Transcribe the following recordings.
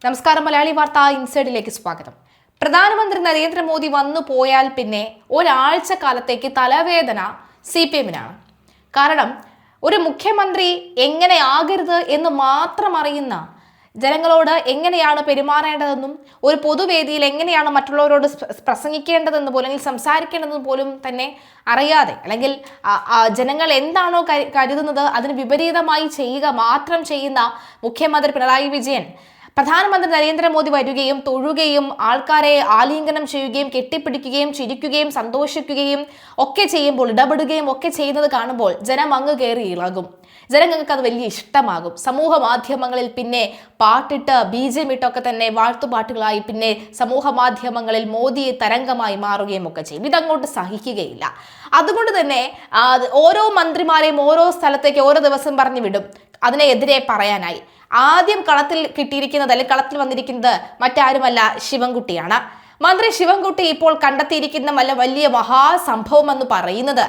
നമസ്കാരം. മലയാളി വാർത്ത ഇൻസൈഡിലേക്ക് സ്വാഗതം. പ്രധാനമന്ത്രി നരേന്ദ്രമോദി വന്നു പോയാൽ പിന്നെ ഒരാഴ്ച കാലത്തേക്ക് തലവേദന CPM-നാണ്. കാരണം ഒരു മുഖ്യമന്ത്രി എങ്ങനെയാകരുത് എന്ന് മാത്രം അറിയുന്ന, ജനങ്ങളോട് എങ്ങനെയാണ് പെരുമാറേണ്ടതെന്നും ഒരു പൊതുവേദിയിൽ എങ്ങനെയാണ് മറ്റുള്ളവരോട് പ്രസംഗിക്കേണ്ടതെന്ന് പോലും അല്ലെങ്കിൽ സംസാരിക്കേണ്ടതെന്ന് പോലും തന്നെ അറിയാതെ, അല്ലെങ്കിൽ ജനങ്ങൾ എന്താണോ കരുതുന്നത് അതിന് വിപരീതമായി ചെയ്യുക മാത്രം ചെയ്യുന്ന മുഖ്യമന്ത്രി പിണറായി വിജയൻ പ്രധാനമന്ത്രി നരേന്ദ്രമോദി വരികയും തൊഴുകയും ആൾക്കാരെ ആലിംഗനം ചെയ്യുകയും കെട്ടിപ്പിടിക്കുകയും ചിരിക്കുകയും സന്തോഷിക്കുകയും ഒക്കെ ചെയ്യുമ്പോൾ, ഇടപെടുകയും ഒക്കെ ചെയ്യുന്നത് കാണുമ്പോൾ ജനം അങ്ങ് കയറി ഇളകും. ജനങ്ങൾക്ക് അത് വലിയ ഇഷ്ടമാകും. സമൂഹ മാധ്യമങ്ങളിൽ പിന്നെ പാട്ടിട്ട് BGM ഇട്ടൊക്കെ തന്നെ വാഴ്ത്തുപാട്ടുകളായി പിന്നെ സമൂഹ മാധ്യമങ്ങളിൽ മോദി തരംഗമായി മാറുകയും ഒക്കെ ചെയ്യും. ഇതങ്ങോട്ട് സഹിക്കുകയില്ല. അതുകൊണ്ട് തന്നെ ഓരോ മന്ത്രിമാരെയും ഓരോ സ്ഥലത്തേക്ക് ഓരോ ദിവസം പറഞ്ഞു വിടും അതിനെതിരെ പറയാനായി. ആദ്യം കളത്തിൽ കിട്ടിയിരിക്കുന്നത് അല്ലെങ്കിൽ കളത്തിൽ വന്നിരിക്കുന്നത് മറ്റാരുമല്ല, ശിവൻകുട്ടിയാണ്. മന്ത്രി ശിവൻകുട്ടി ഇപ്പോൾ കണ്ടെത്തിയിരിക്കുന്ന വലിയ മഹാസംഭവം എന്ന് പറയുന്നത്,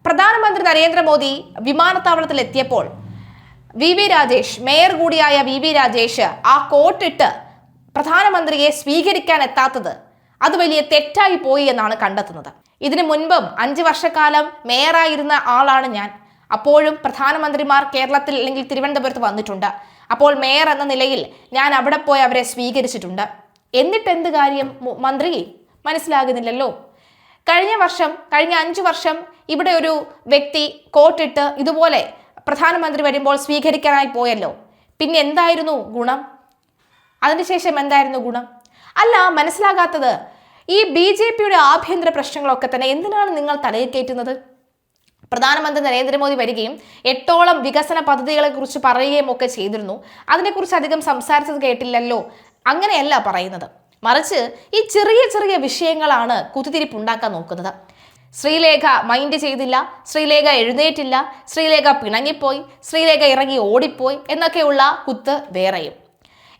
പ്രധാനമന്ത്രി നരേന്ദ്രമോദി വിമാനത്താവളത്തിൽ എത്തിയപ്പോൾ VV രാജേഷ്, മേയർ കൂടിയായ VV രാജേഷ് ആ കോട്ടിട്ട് പ്രധാനമന്ത്രിയെ സ്വീകരിക്കാൻ എത്താത്തത് അത് വലിയ തെറ്റായി പോയി എന്നാണ് കണ്ടെത്തുന്നത്. ഇതിനു മുൻപും 5 വർഷക്കാലം മേയറായിരുന്ന ആളാണ് ഞാൻ. അപ്പോഴും പ്രധാനമന്ത്രിമാർ കേരളത്തിൽ അല്ലെങ്കിൽ തിരുവനന്തപുരത്ത് വന്നിട്ടുണ്ട്. അപ്പോൾ മേയർ എന്ന നിലയിൽ ഞാൻ അവിടെ പോയി അവരെ സ്വീകരിച്ചിട്ടുണ്ട്. എന്നിട്ട് എന്ത് കാര്യം മന്ത്രി മനസ്സിലാകുന്നില്ലല്ലോ? കഴിഞ്ഞ 5 വർഷം ഇവിടെ ഒരു വ്യക്തി കോട്ടിട്ട് ഇതുപോലെ പ്രധാനമന്ത്രി വരുമ്പോൾ സ്വീകരിക്കാനായി പോയല്ലോ. പിന്നെ എന്തായിരുന്നു ഗുണം? അതിനുശേഷം എന്തായിരുന്നു ഗുണം? അല്ല, മനസ്സിലാകാത്തത് ഈ BJP-യുടെ ആഭ്യന്തര പ്രശ്നങ്ങളൊക്കെ തന്നെ എന്തിനാണ് നിങ്ങൾ തലയിൽ കയറ്റുന്നത്? പ്രധാനമന്ത്രി നരേന്ദ്രമോദി വരികയും 8ഓളം വികസന പദ്ധതികളെ കുറിച്ച് പറയുകയും ഒക്കെ ചെയ്തിരുന്നു. അതിനെക്കുറിച്ച് അധികം സംസാരിച്ചത് കേട്ടില്ലല്ലോ. അങ്ങനെയല്ല പറയുന്നത്. മറിച്ച് ഈ ചെറിയ ചെറിയ വിഷയങ്ങളാണ് കുത്തിത്തിരിപ്പുണ്ടാക്കാൻ നോക്കുന്നത്. ശ്രീലേഖ മൈൻഡ് ചെയ്തില്ല, ശ്രീലേഖ എഴുന്നേറ്റില്ല, ശ്രീലേഖ പിണങ്ങിപ്പോയി, ശ്രീലേഖ ഇറങ്ങി ഓടിപ്പോയി എന്നൊക്കെയുള്ള കുത്ത് വേറെയും.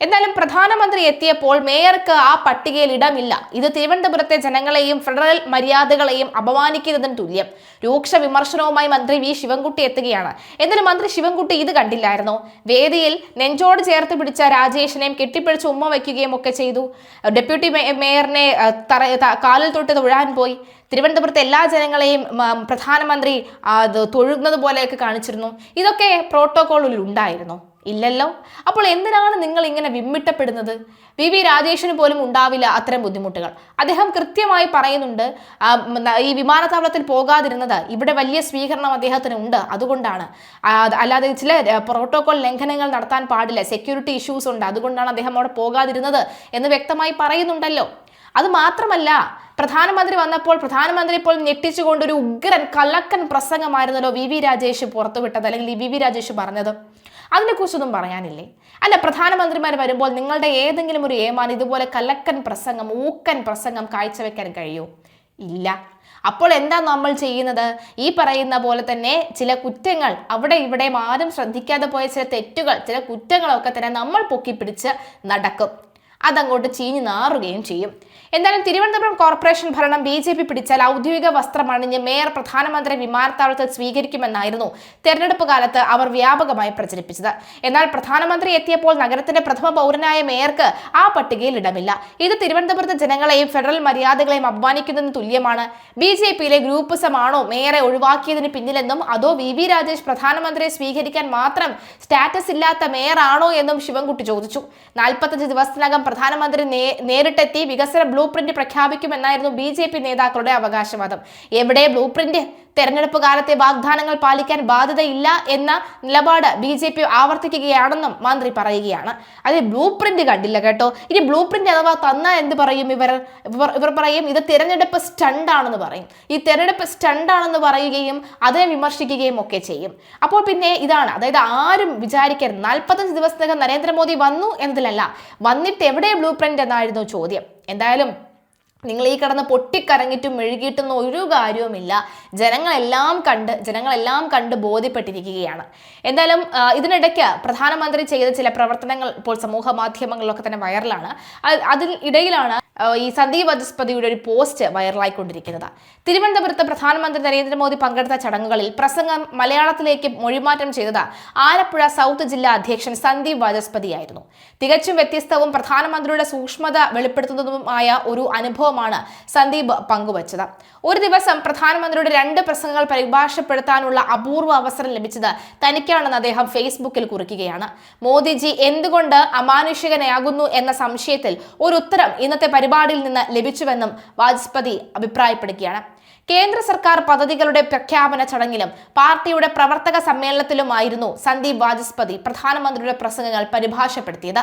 എന്നാലും പ്രധാനമന്ത്രി എത്തിയപ്പോൾ മേയർക്ക് ആ പട്ടികയിൽ ഇടമില്ല. ഇത് തിരുവനന്തപുരത്തെ ജനങ്ങളെയും ഫെഡറൽ മര്യാദകളെയും അപമാനിക്കുന്നതിന് തുല്യം. രൂക്ഷ വിമർശനവുമായി മന്ത്രി ശിവൻകുട്ടി എത്തുകയാണ്. എന്നാലും മന്ത്രി ശിവൻകുട്ടി ഇത് കണ്ടില്ലായിരുന്നോ? വേദിയിൽ നെഞ്ചോട് ചേർത്ത് പിടിച്ച രാജേഷിനെയും കെട്ടിപ്പിടിച്ച് ഉമ്മ വയ്ക്കുകയും ഒക്കെ ചെയ്തു. ഡെപ്യൂട്ടി മേയറിനെ കാലിൽ തൊട്ട് തൊഴാൻ പോയി. തിരുവനന്തപുരത്തെ എല്ലാ ജനങ്ങളെയും പ്രധാനമന്ത്രി തൊഴുന്നത് പോലെയൊക്കെ കാണിച്ചിരുന്നു. ഇതൊക്കെ പ്രോട്ടോകോളിൽ ഉണ്ടായിരുന്നു? ഇല്ലല്ലോ. അപ്പോൾ എന്തിനാണ് നിങ്ങൾ ഇങ്ങനെ വിമ്മിട്ടപ്പെടുന്നത്? VV രാജേഷിന് പോലും ഉണ്ടാവില്ല അത്തരം ബുദ്ധിമുട്ടുകൾ. അദ്ദേഹം കൃത്യമായി പറയുന്നുണ്ട്, ഈ വിമാനത്താവളത്തിൽ പോകാതിരുന്നത് ഇവിടെ വലിയ സ്വീകരണം അദ്ദേഹത്തിന് ഉണ്ട്, അതുകൊണ്ടാണ്. അല്ലാതെ ചില പ്രോട്ടോകോൾ ലംഘനങ്ങൾ നടത്താൻ പാടില്ല, സെക്യൂരിറ്റി ഇഷ്യൂസ് ഉണ്ട്, അതുകൊണ്ടാണ് അദ്ദേഹം അവിടെ പോകാതിരുന്നത് എന്ന് വ്യക്തമായി പറയുന്നുണ്ടല്ലോ. അത് മാത്രമല്ല, പ്രധാനമന്ത്രി വന്നപ്പോൾ പ്രധാനമന്ത്രി ഇപ്പോൾ ഞെട്ടിച്ചുകൊണ്ട് ഒരു ഉഗ്രൻ കലക്കൻ പ്രസംഗമായിരുന്നല്ലോ VV രാജേഷ് പുറത്തുവിട്ടത്, അല്ലെങ്കിൽ VV രാജേഷ് പറഞ്ഞത്. അതിനെക്കുറിച്ചൊന്നും പറയാനില്ലേ? അല്ല, പ്രധാനമന്ത്രിമാർ വരുമ്പോൾ നിങ്ങളുടെ ഏതെങ്കിലും ഒരു ഏമാൻ ഇതുപോലെ കലക്കൻ പ്രസംഗം, ഊക്കൻ പ്രസംഗം കാഴ്ചവെക്കാൻ കഴിയൂ? ഇല്ല. അപ്പോൾ എന്താ നമ്മൾ ചെയ്യുന്നത്? ഈ പറയുന്ന പോലെ തന്നെ ചില കുറ്റങ്ങൾ അവിടെ ഇവിടെ ആരും ശ്രദ്ധിക്കാതെ പോയ ചില തെറ്റുകൾ, ചില കുറ്റങ്ങളൊക്കെ തന്നെ നമ്മൾ പൊക്കിപ്പിടിച്ച് നടക്കും. അതങ്ങോട്ട് ചീഞ്ഞു നാറുകയും ചെയ്യും. എന്തായാലും തിരുവനന്തപുരം കോർപ്പറേഷൻ ഭരണം BJP പിടിച്ചാൽ ഔദ്യോഗിക വസ്ത്രം അണിഞ്ഞ് മേയർ പ്രധാനമന്ത്രി വിമാനത്താവളത്തിൽ സ്വീകരിക്കുമെന്നായിരുന്നു തെരഞ്ഞെടുപ്പ് കാലത്ത് അവർ വ്യാപകമായി പ്രചരിപ്പിച്ചത്. എന്നാൽ പ്രധാനമന്ത്രി എത്തിയപ്പോൾ നഗരത്തിന്റെ പ്രഥമ പൗരനായ മേയർക്ക് ആ പട്ടികയിൽ ഇടമില്ല. ഇത് തിരുവനന്തപുരത്തെ ജനങ്ങളെയും ഫെഡറൽ മര്യാദകളെയും അപമാനിക്കുന്നതിന് തുല്യമാണ്. BJP-യിലെ ഗ്രൂപ്പിസമാണോ മേയറെ ഒഴിവാക്കിയതിന് പിന്നിലെന്നും അതോ VV രാജേഷ് പ്രധാനമന്ത്രിയെ സ്വീകരിക്കാൻ മാത്രം സ്റ്റാറ്റസ് ഇല്ലാത്ത മേയർ ആണോ എന്നും ശിവൻകുട്ടി ചോദിച്ചു. 45 ദിവസത്തിനകം പ്രധാനമന്ത്രി നേരിട്ടെത്തി വികസന ബ്ലൂ പ്രിന്റ് പ്രഖ്യാപിക്കുമെന്നായിരുന്നു BJP നേതാക്കളുടെ അവകാശവാദം. എവിടെ ബ്ലൂ പ്രിന്റ്? തെരഞ്ഞെടുപ്പ് കാലത്തെ വാഗ്ദാനങ്ങൾ പാലിക്കാൻ ബാധ്യതയില്ല എന്ന നിലപാട് BJP ആവർത്തിക്കുകയാണെന്നും മന്ത്രി പറയുകയാണ്. അത് ബ്ലൂ പ്രിന്റ് കണ്ടില്ല കേട്ടോ. ഇനി ബ്ലൂ പ്രിന്റ് അഥവാ തന്ന എന്ത് പറയും? ഇവർ പറയും ഇത് തിരഞ്ഞെടുപ്പ് സ്റ്റണ്ടാണെന്ന് പറയും. ഈ തിരഞ്ഞെടുപ്പ് സ്റ്റണ്ടാണെന്ന് പറയുകയും അതിനെ വിമർശിക്കുകയും ഒക്കെ ചെയ്യും. അപ്പോൾ പിന്നെ ഇതാണ്, അതായത് ആരും വിചാരിക്കരുത് 45 ദിവസത്തിനകം നരേന്ദ്രമോദി വന്നു എന്നതിലല്ല, വന്നിട്ട് എവിടെ ബ്ലൂ പ്രിന്റ് എന്നായിരുന്നു ചോദ്യം. എന്തായാലും നിങ്ങൾ ഈ കിടന്ന് പൊട്ടിക്കരങ്ങിട്ടും മെഴുകിയിട്ടും ഒരു കാര്യവുമില്ല. ജനങ്ങളെല്ലാം കണ്ട് ബോധ്യപ്പെട്ടിരിക്കുകയാണ്. എന്തായാലും ഇതിനിടയ്ക്ക് പ്രധാനമന്ത്രി ചെയ്ത ചില പ്രവർത്തനങ്ങൾ ഇപ്പോൾ സമൂഹ മാധ്യമങ്ങളിലൊക്കെ തന്നെ വൈറലാണ്. അതിനിടയിലാണ് ഈ സന്ദീപ് വാചസ്പതിയുടെ ഒരു പോസ്റ്റ് വൈറലായിക്കൊണ്ടിരിക്കുന്നത്. തിരുവനന്തപുരത്ത് പ്രധാനമന്ത്രി നരേന്ദ്രമോദി പങ്കെടുത്ത ചടങ്ങുകളിൽ പ്രസംഗം മലയാളത്തിലേക്ക് മൊഴിമാറ്റം ചെയ്തത് ആലപ്പുഴ സൗത്ത് ജില്ലാ അധ്യക്ഷൻ സന്ദീപ് വാചസ്പതിയായിരുന്നു. തികച്ചും വ്യത്യസ്തവും പ്രധാനമന്ത്രിയുടെ സൂക്ഷ്മത വെളിപ്പെടുത്തുന്നതുമായ ഒരു അനുഭവമാണ് സന്ദീപ് പങ്കുവച്ചത്. ഒരു ദിവസം പ്രധാനമന്ത്രിയുടെ 2 പ്രസംഗങ്ങൾ പരിഭാഷപ്പെടുത്താനുള്ള അപൂർവ അവസരം ലഭിച്ചത് തനിക്കാണെന്ന് അദ്ദേഹം ഫേസ്ബുക്കിൽ കുറിക്കുകയാണ്. മോദിജി എന്തുകൊണ്ട് അമാനുഷികനാകുന്നു എന്ന സംശയത്തിൽ ഒരു ഉത്തരം ഇന്നത്തെ പരിപാടിയിൽ നിന്ന് ലഭിച്ചുവെന്നും വാചസ്പതി അഭിപ്രായപ്പെടുകയാണ്. കേന്ദ്ര സർക്കാർ പദ്ധതികളുടെ പ്രഖ്യാപന ചടങ്ങിലും പാർട്ടിയുടെ പ്രവർത്തക സമ്മേളനത്തിലുമായിരുന്നു സന്ദീപ് വാചസ്പതി പ്രധാനമന്ത്രിയുടെ പ്രസംഗങ്ങൾ പരിഭാഷപ്പെടുത്തിയത്.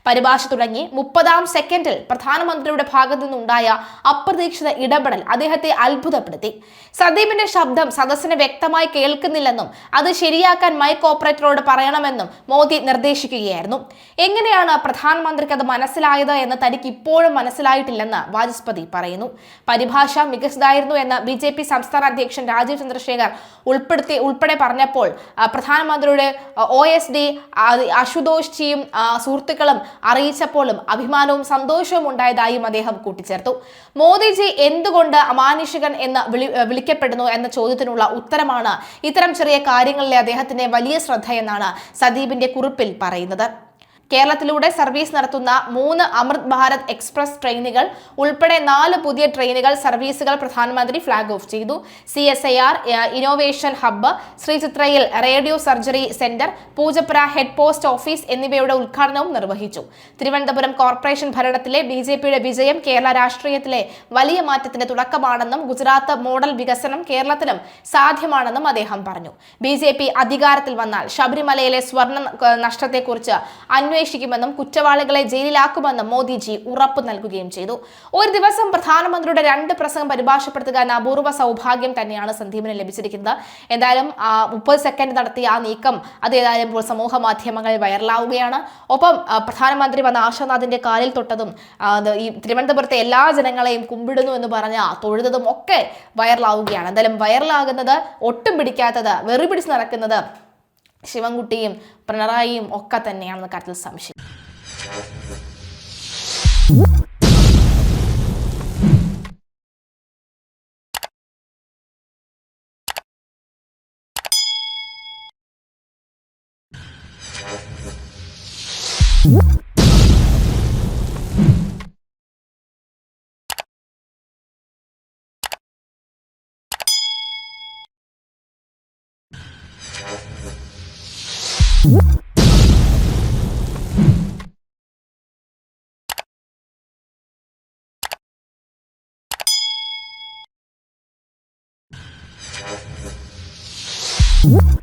പരിഭാഷ തുടങ്ങി 30-ാം സെക്കൻഡിൽ പ്രധാനമന്ത്രിയുടെ ഭാഗത്തു നിന്നുണ്ടായ അപ്രതീക്ഷിത ഇടപെടൽ അദ്ദേഹത്തെ അത്ഭുതപ്പെടുത്തി. സന്ദീപിന്റെ ശബ്ദം സദസ്സിനെ വ്യക്തമായി കേൾക്കുന്നില്ലെന്നും അത് ശരിയാക്കാൻ മൈക്ക് ഓപ്പറേറ്ററോട് പറയണമെന്നും മോദി നിർദ്ദേശിക്കുകയായിരുന്നു. എങ്ങനെയാണ് പ്രധാനമന്ത്രിക്ക് അത് മനസ്സിലായത് എന്ന് തനിക്ക് ഇപ്പോഴും മനസ്സിലായിട്ടില്ലെന്ന് വാചസ്പതി പറയുന്നു. പരിഭാഷ മികച്ചതായിരുന്നു എന്ന് BJP സംസ്ഥാന അധ്യക്ഷൻ രാജീവ് ചന്ദ്രശേഖർ ഉൾപ്പെടെ പറഞ്ഞപ്പോൾ പ്രധാനമന്ത്രിയുടെ OSD അശുതോഷ് ജിയും സുഹൃത്തുക്കളും അറിയിച്ചപ്പോഴും അഭിമാനവും സന്തോഷവും ഉണ്ടായതായും അദ്ദേഹം കൂട്ടിച്ചേർത്തു. മോദിജി എന്തുകൊണ്ട് അമാനുഷികൻ എന്ന് വിളിക്കപ്പെടുന്നു എന്ന ചോദ്യത്തിനുള്ള ഉത്തരമാണ് ഇത്തരം ചെറിയ കാര്യങ്ങളിലെ അദ്ദേഹത്തിന്റെ വലിയ ശ്രദ്ധയെന്നാണ് സന്ദീപിന്റെ കുറിപ്പിൽ പറയുന്നത്. കേരളത്തിലൂടെ സർവീസ് നടത്തുന്ന 3 അമൃത് ഭാരത് എക്സ്പ്രസ് ട്രെയിനുകൾ ഉൾപ്പെടെ 4 പുതിയ ട്രെയിനുകൾ സർവീസുകൾ പ്രധാനമന്ത്രി ഫ്ലാഗ് ഓഫ് ചെയ്തു. CSIR ഇന്നോവേഷൻ ഹബ്ബ്, ശ്രീചിത്രയിൽ radio surgery centre, Poojappura head post office എന്നിവയുടെ ഉദ്ഘാടനവും നിർവഹിച്ചു. തിരുവനന്തപുരം കോർപ്പറേഷൻ ഭരണത്തിലെ BJPയുടെ വിജയം കേരള രാഷ്ട്രീയത്തിലെ വലിയ മാറ്റത്തിന്റെ തുടക്കമാണെന്നും ഗുജറാത്ത് മോഡൽ വികസനം കേരളത്തിലും സാധ്യമാണെന്നും അദ്ദേഹം പറഞ്ഞു. BJP അധികാരത്തിൽ വന്നാൽ ശബരിമലയിലെ സ്വർണ്ണ നഷ്ടത്തെക്കുറിച്ച് അന്വേഷിക്കുമെന്നും കുറ്റവാളികളെ ജയിലിലാക്കുമെന്നും മോദിജി ഉറപ്പ് നൽകുകയും ചെയ്തു. ഒരു ദിവസം പ്രധാനമന്ത്രിയുടെ 2 പ്രസംഗം പരിഭാഷപ്പെടുത്തുക എന്ന അപൂർവ സൗഭാഗ്യം തന്നെയാണ് സന്ദീപിന് ലഭിച്ചിരിക്കുന്നത്. എന്തായാലും 30 സെക്കൻഡ് നടത്തിയ ആ നീക്കം അത് ഏതായാലും ഇപ്പോൾ സമൂഹ മാധ്യമങ്ങളിൽ വൈറലാവുകയാണ്. ഒപ്പം പ്രധാനമന്ത്രി വന്ന ആശാനാഥിന്റെ കാലിൽ തൊട്ടതും ഈ തിരുവനന്തപുരത്തെ എല്ലാ ജനങ്ങളെയും കുമ്പിടുന്നു എന്ന് പറഞ്ഞ തൊഴുതതും ഒക്കെ വൈറലാവുകയാണ്. എന്തായാലും വൈറലാകുന്നത്, ഒട്ടും പിടിക്കാത്തത്, വെറി പിടിച്ച് നടക്കുന്നത് ശിവൻകുട്ടിയും പിണറായിയും ഒക്കെ തന്നെയാണെന്ന കാര്യത്തിൽ സംശയം. What?